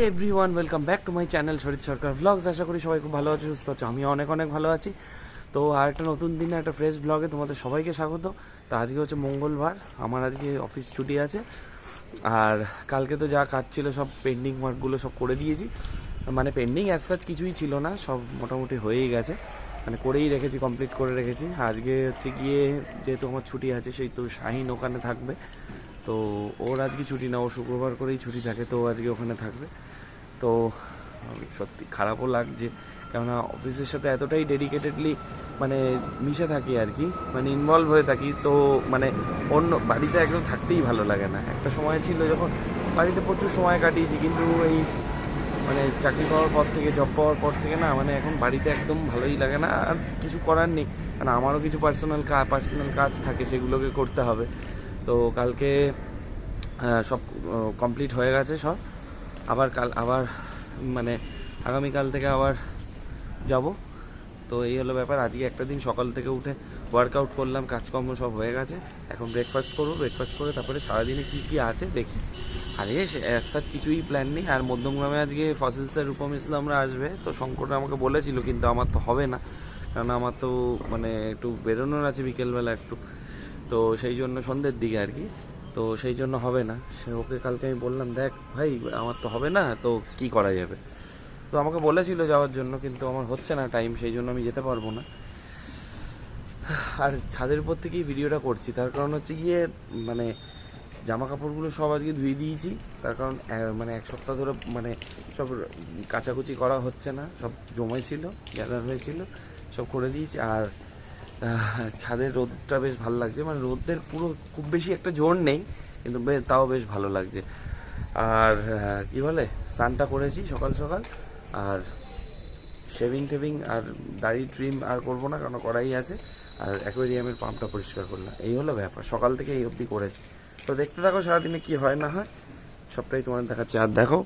Everyone welcome back to my channel শরীর সরকার vlogs. আশা করি সবাই খুব ভালো আছে, সুস্থ আছে। আমি অনেক অনেক ভালো আছি। তো আর একটা নতুন দিনে একটা ফ্রেশ ব্লগে তোমাদের সবাইকে স্বাগত। তো আজকে হচ্ছে মঙ্গলবার, আমার আজকে অফিস ছুটি আছে। আর কালকে তো যা কাজ ছিল সব পেন্ডিং ওয়ার্কগুলো সব করে দিয়েছি। মানে পেন্ডিং অ্যাজ সাচ কিছুই ছিল না, সব মোটামুটি হয়েই গেছে, মানে করেই রেখেছি, কমপ্লিট করে রেখেছি। আজকে হচ্ছে গিয়ে যেহেতু আমার ছুটি আছে, সেই তো শাহিন ওখানে থাকবে। তো ওর আজকে ছুটি না, ও শুক্রবার করেই ছুটি থাকে, তো আজকে ওখানে থাকবে। তো সত্যি খারাপও লাগছে, কেননা অফিসের সাথে এতটাই ডেডিকেটেডলি মানে মিশে থাকি আর কি, মানে ইনভলভ হয়ে থাকি। তো মানে অন্য বাড়িতে একদম থাকতেই ভালো লাগে না। একটা সময় ছিল যখন বাড়িতে প্রচুর সময় কাটিয়েছি, কিন্তু এই মানে চাকরি পাওয়ার পর থেকে, জব পাওয়ার পর থেকে না, মানে এখন বাড়িতে একদম ভালোই লাগে না। আর কিছু করার নেই, কারণ আমারও কিছু পার্সোনাল কাজ থাকে, সেগুলোকে করতে হবে। তো কালকে সব কমপ্লিট হয়ে গেছে সব। আবার মানে আগামীকাল থেকে আবার যাব। তো এই হলো ব্যাপার। আজকে একটা দিন সকাল থেকে উঠে ওয়ার্কআউট করলাম, কাজকর্ম সব হয়ে গেছে। এখন ব্রেকফাস্ট করবো, ব্রেকফাস্ট করে তারপরে সারাদিনে কী কী আছে দেখি। আরে অ্যাজ সাচ কিছুই প্ল্যান নেই। আর মধ্যমগ্রামে আজকে ফসিলসের রূপম ইসলামরা আসবে, তো শঙ্কর আমাকে বলেছিল, কিন্তু আমার তো হবে না, কারণ আমার তো মানে একটু বেরোনোর আছে বিকেলবেলা একটু। তো সেই জন্য সন্ধ্যের দিকে আর কি, তো সেই জন্য হবে না। সে ওকে কালকে আমি বললাম, দেখ ভাই আমার তো হবে না, তো কি করা যাবে। তো আমাকে বলেছিল যাওয়ার জন্য, কিন্তু আমার হচ্ছে না টাইম, সেই জন্য আমি যেতে পারবো না। আর ছাদের উপর থেকেই ভিডিওটা করছি, তার কারণ হচ্ছে গিয়ে মানে জামা কাপড়গুলো সব আজকে ধুয়ে দিয়েছি। তার কারণ মানে এক সপ্তাহ ধরে মানে সব কাচাকুচি করা হচ্ছে না, সব জমেছিল, গ্যাদার হয়েছিল, সব করে দিয়েছি। আর ছাদের রোদটা বেশ ভালো লাগছে, মানে রোদের পুরো খুব বেশি একটা জোর নেই, কিন্তু তাও বেশ ভালো লাগছে। আর কি বলে, স্নানটা করেছি সকাল সকাল। আর শেভিং আর দাড়ি ট্রিম আর করবো না, কারণ করাই আছে। আর অ্যাকোয়ারিয়ামের পাম্পটা পরিষ্কার করলাম, এই হলো ব্যাপার। সকাল থেকে এই অবধি করেছি। তো দেখতে থাকো সারাদিনে কি হয় না হয়, সবটাই তোমাদের দেখাচ্ছে। আর দেখো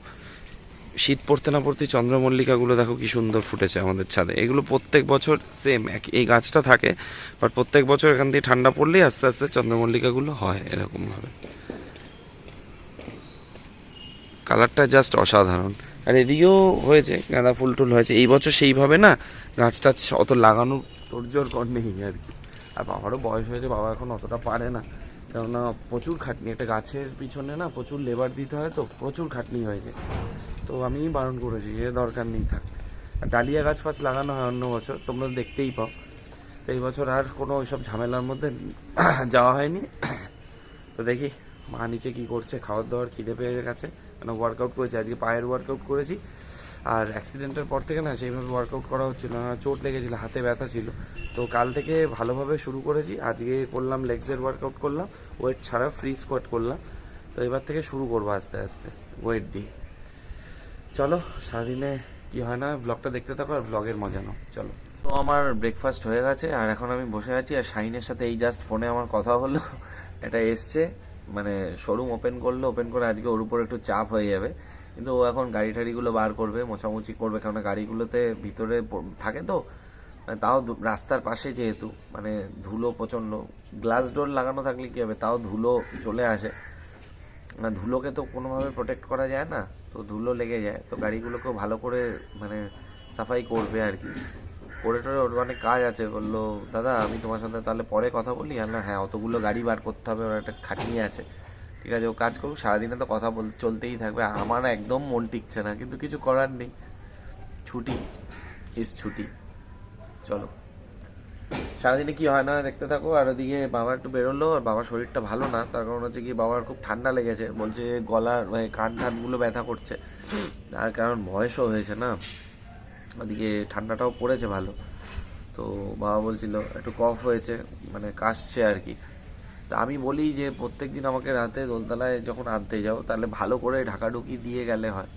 শীত পড়তে না পড়তে চন্দ্রমল্লিকাগুলো দেখো কি সুন্দর ফুটেছে আমাদের ছাদে। এগুলো প্রত্যেক বছর সেম এই গাছটা থাকে, বাট প্রত্যেক বছর এখান থেকে ঠান্ডা পড়লেই আস্তে আস্তে চন্দ্রমল্লিকাগুলো হয় এরকমভাবে। কালারটা জাস্ট অসাধারণ। আর এদিকেও হয়েছে, গাঁদা ফুল টুল হয়েছে। এই বছর সেইভাবে না গাছটা অত লাগানোর তোড়জোড় কর নেই আর কি। আর বাবারও বয়স হয়েছে, বাবা এখন অতটা পারে না, কেননা প্রচুর খাটনি। একটা গাছের পিছনে না প্রচুর লেবার দিতে হয়, তো প্রচুর খাটনি হয়েছে। তো আমি বারণ করেছি, এ দরকার নেই, থাক। আর ডালিয়া গাছ ফাছ লাগানো হয় অন্য বছর, তোমরা দেখতেই পাও। তো এই বছর আর কোনো ওইসব ঝামেলার মধ্যে যাওয়া হয়নি। তো দেখি মা নিচে কি করছে, খাওয়ার দাওয়ার খিদে পেয়ে গেছে, মানে ওয়ার্কআউট করেছি আজকে, পায়ের ওয়ার্কআউট করেছি। আর অ্যাক্সিডেন্টের পর থেকে না সেইভাবে ওয়ার্কআউট করা হচ্ছিল না, চোট লেগেছিল, হাতে ব্যথা ছিল। তো কাল থেকে ভালোভাবে শুরু করেছি। আজকে করলাম লেগসের ওয়ার্কআউট করলাম, ওয়েট ছাড়া ফ্রি স্কোয়াট করলাম। তো এবার থেকে শুরু করবো আস্তে আস্তে ওয়েট দিয়ে। চলো সারাদিনে কি হয় না ব্লগটা দেখতে থাকো, আর ব্লগের মজা নাও। চলো। তো আমার ব্রেকফাস্ট হয়ে গেছে, আর এখন আমি বসে আছি। আর শাহিনের সাথে এই জাস্ট ফোনে আমার কথা হলো, এটা এসছে, মানে শোরুম ওপেন করলো, ওপেন করে আজকে ওর উপর একটু চাপ হয়ে যাবে। কিন্তু ও এখন গাড়ি টাড়িগুলো বার করবে, মোছামুছি করবে, কারণ গাড়িগুলোতে ভিতরে থাকে তো, মানে তাও রাস্তার পাশে যেহেতু, মানে ধুলো প্রচণ্ড। গ্লাস ডোর লাগানো থাকলে কী হবে, তাও ধুলো চলে আসে। না ধুলোকে তো কোনোভাবে প্রোটেক্ট করা যায় না, তো ধুলো লেগে যায়। তো গাড়িগুলোকেও ভালো করে মানে সাফাই করবে আর কি, করে টোরে। ওর অনেক কাজ আছে। বললো, দাদা আমি তোমার সাথে তাহলে পরে কথা বলি। আর না, হ্যাঁ অতগুলো গাড়ি বার করতে হবে, ওর একটা খাটনি আছে। ঠিক আছে, ও কাজ করুক, সারাদিনে তো কথা চলতেই থাকবে। আমার একদম মন টিকছে না, কিন্তু কিছু করার নেই, ছুটি ইস ছুটি। চলো সারাদিনে কি হয় না দেখতে থাকো। আর ওদিকে বাবা একটু বেরোলো, আর বাবার শরীরটা ভালো না, তার কারণ হচ্ছে কি বাবার খুব ঠান্ডা লেগেছে, বলছে গলার মানে কান টানগুলো ব্যথা করছে। আর কারণ বয়সও হয়েছে না, ওদিকে ঠান্ডাটাও পড়েছে ভালো। তো বাবা বলছিল একটু কফ হয়েছে, মানে কাশছে আর কি। তা আমি বলি যে প্রত্যেক দিন আমাকে রাতে দোলতলায় যখন আনতে যাও, তাহলে ভালো করে ঢাকাঢুকি দিয়ে গেলে হয়।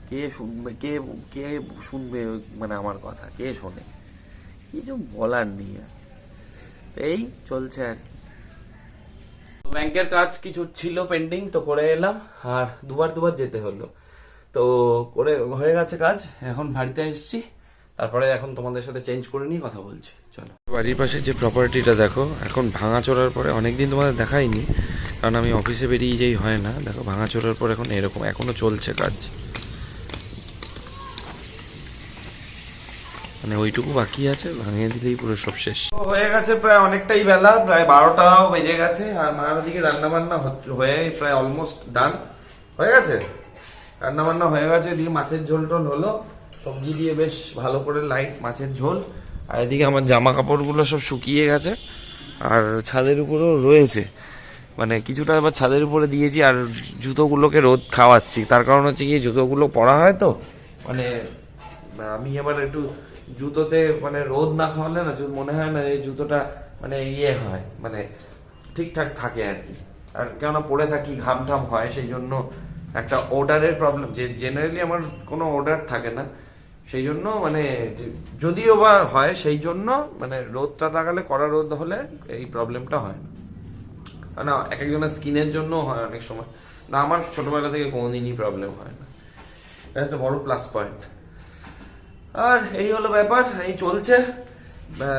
কে শুনবে, কে কে শুনবে মানে আমার কথা, কে শোনে, কিছু বলার নেই। এই চলছে আর কি। ব্যাংকের কাজ কিছু ছিল পেন্ডিং, তো করে এলাম। আর দুবার যেতে হলো, তো করে হয়ে গেছে কাজ। এখন বাড়িতে এসেছি, তারপরে এখন তোমাদের সাথে চেঞ্জ করে নিয়ে কথা বলছি। চলো। বাড়ির পাশে যে প্রপার্টিটা দেখো, এখন ভাঙা চোরার পরে, অনেকদিন তোমাদের দেখাইনি কারণ আমি অফিসে বেরিয়ে যেই হয় না। দেখো ভাঙা চোরার পর এখন এরকম এখনো চলছে কাজ। মানে ওইটুকু বাকি আছে, ভাঙিয়ে দিলেই পুরো সব শেষ। হয়ে গেছে প্রায় অনেকটাই বেলা, প্রায় 12টাও বেজে গেছে, আর মায়ের দিকে রান্না বান্না হয়ে প্রায় অলমোস্ট ডান হয়ে গেছে। রান্না বান্না হয়ে গেছে, এদিকে মাছের ঝোল টোল হলো, সবজি দিয়ে বেশ ভালো করে লাইট মাছের ঝোল। আর এদিকে আমার জামা কাপড়গুলো সব শুকিয়ে গেছে, আর ছাদের উপরেও রয়েছে, মানে কিছুটা আবার ছাদের উপরে দিয়েছি, আর জুতোগুলোকে রোদ খাওয়াচ্ছি। তার কারণ হচ্ছে কি, জুতোগুলো পরা হয় তো, মানে আমি আবার একটু জুতোতে মানে রোদ না খাওয়ালে না মনে হয় না এই জুতোটা মানে হয়, মানে ঠিকঠাক থাকে আর কি। আর কেননা পরে থাকি, ঘাম ঠাম হয়, সেই জন্য একটা অর্ডারের প্রবলেম, যে জেনারেলি আমার কোনো অর্ডার থাকে না, সেই জন্য মানে যদিও বা হয়, সেই জন্য মানে রোদটা লাগালে, কড়া রোদ হলে এই প্রবলেমটা হয় না। না, এক একজনের স্কিনের জন্য হয় অনেক সময়, না আমার ছোটবেলা থেকে কোনোদিনই প্রবলেম হয় না, এটা একটা বড় প্লাস পয়েন্ট। আর এই হলো ব্যাপার, এই চলছে।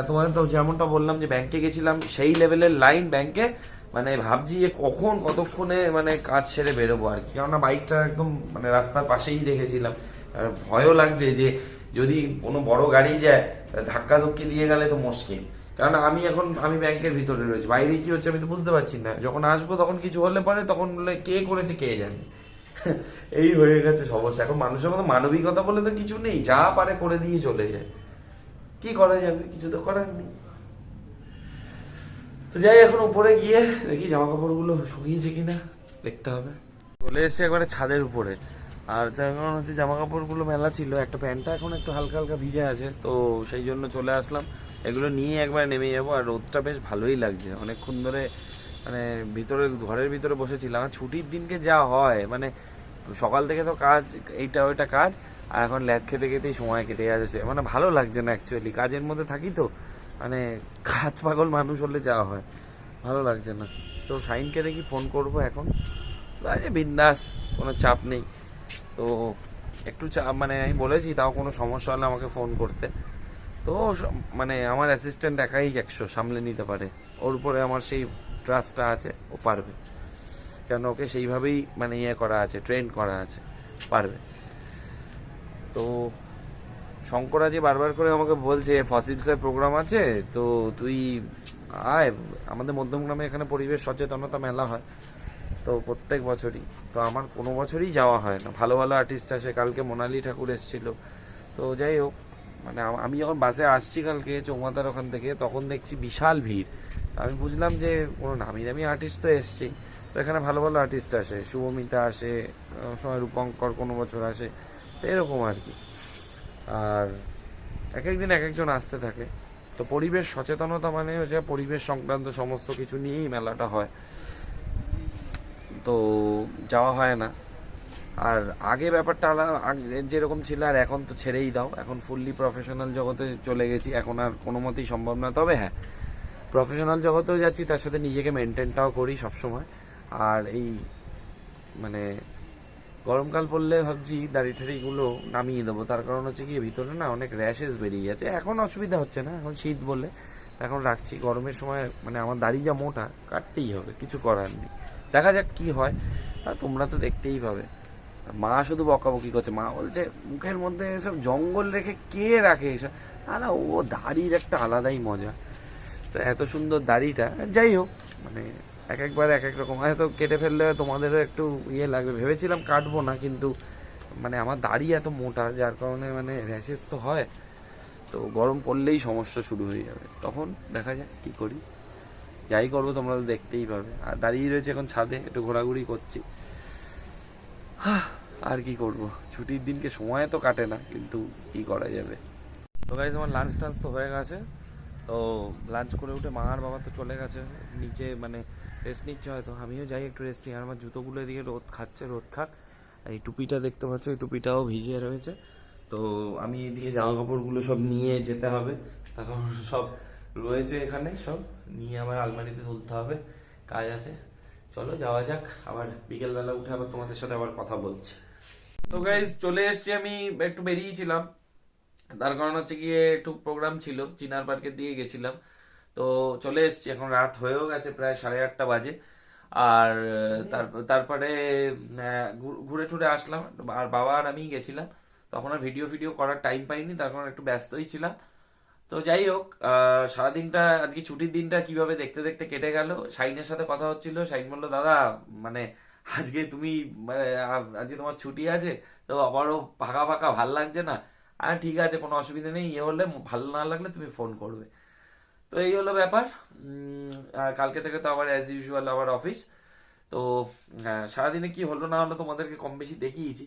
তোমাদের তো যেমনটা বললাম যে ব্যাংকে গেছিলাম, সেই লেভেলের লাইন ব্যাংকে, মানে ভাবছি যে কখন কতক্ষণে মানে কাজ সেরে বেরোবো আর কি, কেননা বাইকটা একদম মানে রাস্তার পাশেই রেখেছিলাম। আর ভয়ও লাগছে যে যদি কোনো বড় গাড়ি যায়, ধাক্কা ধুক্কি দিয়ে গেলে তো মুশকিল, কারণ আমি ব্যাংকের ভিতরে রয়েছি, বাইরে কি হচ্ছে আমি তো বুঝতে পারছি না। যখন আসবো তখন কিছু হলে পারে, তখন বলে কে করেছে কে জানে। এই হয়ে গেছে সমস্যা। এখন মানুষের মতো মানবিকতা বলে তো কিছু নেই, যা পারে করে দিয়ে চলে যায়, কি করা যাবে, কিছু তো করার নেই। তো যাই, এখন উপরে গিয়ে দেখি জামা কাপড়গুলো শুকিয়েছে কিনা, দেখতে হবে। চলে এসে একবারে ছাদের উপরে, আর যার কারণ হচ্ছে জামা কাপড়গুলো মেলা ছিল, একটা প্যান্টটা এখন একটু হালকা হালকা ভিজে আছে, তো সেই জন্য চলে আসলাম। এগুলো নিয়ে একবার নেমে যাবো। আর রোদটা বেশ ভালোই লাগছে, অনেকক্ষণ ধরে মানে ঘরের ভিতরে বসেছিলাম। আর ছুটির দিনকে যা হয়, মানে সকাল থেকে তো কাজ, এইটা ওইটা কাজ, আর এখন ল্যাদ খেতে খেতেই সময় কেটে যাচ্ছে, মানে ভালো লাগছে না অ্যাকচুয়ালি। কাজের মধ্যে থাকি তো, মানে কাজ পাগল মানুষ হলে যাওয়া হয়, ভালো লাগছে না। তো শাইনকে দেখি ফোন করবো এখন, বিন্দাস, কোনো চাপ নেই। তো একটু চাপ মানে আমি বলেছি, তাও কোনো সমস্যা হলে আমাকে ফোন করতে। তো মানে আমার অ্যাসিস্ট্যান্ট একাই 100 সামলে নিতে পারে, ওর উপরে আমার সেই ট্রাস্টটা আছে, ও পারবে, কেন ওকে সেইভাবেই মানে করা আছে, ট্রেন করা আছে, পারবে। তো শঙ্করাজি বারবার করে আমাকে বলছে ফসিলসের প্রোগ্রাম আছে, তো তুই আয়, আমাদের মধ্যমগ্রামে এখানে পরিবেশ সচেতনতা মেলা হয় তো প্রত্যেক বছরই, তো আমার কোনো বছরই যাওয়া হয় না। ভালো ভালো আর্টিস্ট আসে, কালকে মোনালি ঠাকুর এসেছিল। তো যাই হোক, মানে আমি যখন বাসে আসছি কালকে চৌমাথার ওখান থেকে, তখন দেখছি বিশাল ভিড়। আমি বুঝলাম যে কোনো নামি দামি আর্টিস্ট তো এসছেই, তো এখানে ভালো ভালো আর্টিস্ট আসে, শুভমিতা আসে, সময় রূপঙ্কর কোনো বছর আসে, তো এরকম আর কি। আর এক একদিন এক একজন আসতে থাকে। তো পরিবেশ সচেতনতা মানে হচ্ছে পরিবেশ সংক্রান্ত সমস্ত কিছু নিয়েই মেলাটা হয়, তো যাওয়া হয় না। আর আগে ব্যাপারটা আলাদা, যেরকম ছিল, আর এখন তো ছেড়েই দাও, এখন ফুললি প্রফেশনাল জগতে চলে গেছি, এখন আর কোনো মতেই সম্ভব না। তবে হ্যাঁ, প্রফেশনাল জগতেও যাচ্ছি, তার সাথে নিজেকে মেনটেনটাও করি সবসময়। আর এই মানে গরমকাল পড়লে ভাবছি দাড়ি ঠাড়িগুলো নামিয়ে দেবো, তার কারণ হচ্ছে কি ভিতরে না অনেক র্যাশেস বেরিয়ে যাচ্ছে। এখন অসুবিধা হচ্ছে না, এখন শীত বলে এখন রাখছি। গরমের সময় মানে আমার দাড়ি যা মোটা, কাটতেই হবে, কিছু করার নেই। দেখা যাক কি হয়, আর তোমরা তো দেখতেই পাবে। মা শুধু বকাবকি করছে, মা বলছে মুখের মধ্যে এসব জঙ্গল রেখে কে রাখে এসব। আলা, ও দাড়ির একটা আলাদাই মজা। তো এত সুন্দর দাড়িটা, যাই হোক, মানে এক একবার এক এক রকম, হয়তো কেটে ফেললে তোমাদেরও একটু লাগবে। ভেবেছিলাম কাটবো না, কিন্তু মানে আমার দাড়ি এত মোটা, যার কারণে মানে র্যাশেস তো হয়, তো গরম পড়লেই সমস্যা শুরু হয়ে যাবে। তখন দেখা যাক কি করি, যাই করবো তোমরা তো দেখতেই পাবে। আর দাঁড়িয়ে রয়েছে এখন ছাদে, একটু ঘোরাঘুরি করছি। আর কি করব, ছুটির দিনকে সময় তো কাটে না, কিন্তু কি করা যাবে। তো গাইজ, আমার লাঞ্চ টাঞ্চ তো হয়ে গেছে। তো লাঞ্চ করে উঠে মা আর বাবা তো চলে গেছে নিচে, মানে রেস্ট নিচ্ছে হয়তো। আমিও যাই একটু রেস্ট নিই। আর আমার জুতোগুলো এদিকে রোদ খাচ্ছে, রোদ খাক। এই টুপিটা দেখতে পাচ্ছ, এই টুপিটাও ভিজে রয়েছে। তো আমি এদিকে জামা কাপড়গুলো সব নিয়ে যেতে হবে, এখন সব রয়েছে এখানে, সব নিয়ে আমার আলমারিতে তুলতে হবে, কাজ আছে। চলো যাওয়া যাক, আবার বিকেলবেলা উঠে আবার তোমাদের সাথে আবার কথা বলছি। তো গাইজ, চলে এসছি। আমি একটু বেরিয়েছিলাম, তার কারণ হচ্ছে গিয়ে একটু প্রোগ্রাম ছিল, চিনার পার্কের দিকে গেছিলাম। তো চলে এসছি, এখন রাত হয়েও গেছে, প্রায় 8:30 বাজে। আর তারপরে ঘুরে টুরে আসলাম, আর বাবা আর আমি গেছিলাম। তো তখন আর ভিডিও করার টাইম পাইনি, তার কারণ একটু ব্যস্তই ছিলাম। তো যাই হোক, সারাদিনটা আজকে ছুটির দিনটা কিভাবে দেখতে দেখতে কেটে গেল। শাইনের সাথে কথা হচ্ছিল, শাইন বললো দাদা মানে আজকে তুমি মানে আজকে তোমার ছুটি আছে, তো আবারও ফাঁকা ফাঁকা ভাল লাগছে না। আর ঠিক আছে, কোনো অসুবিধা নেই, ইয়ে হলে ভালো না লাগলে তুমি ফোন করবে। তো এই হলো ব্যাপার। আর কালকে থেকে তো আবার অ্যাজ ইউজুয়াল আবার অফিস। তো সারাদিনে কি হলো না হলো তোমাদেরকে কম বেশি দেখিয়েছি।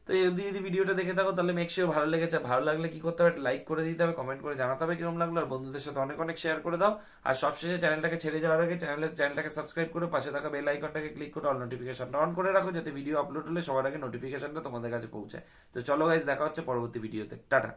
তো এই অবধি যদি ভিডিওটা দেখে থাকো তাহলে মেক শিওর ভালো লেগেছে। ভালো লাগলে কি করতে হবে, লাইক করে দিতে হবে, কমেন্ট করে জানাতে হবে কিরকম লাগলো, আর বন্ধুদের সাথে অনেক অনেক শেয়ার করে দাও। আর সবশেষে চ্যানেলটাকে ছেড়ে যাওয়ার আগে চ্যানেলটাকে সাবস্ক্রাইব করে পাশে থাকা বেল আইকনটাকে ক্লিক করে অল নোটিফিকেশনটা অন করে রাখো, যাতে ভিডিও আপলোড হলে সবার আগে নোটিফিকেশনটা তোমাদের কাছে পৌঁছায়। তো চলো গাইজ, দেখা হচ্ছে পরবর্তী ভিডিওতে। টাটা।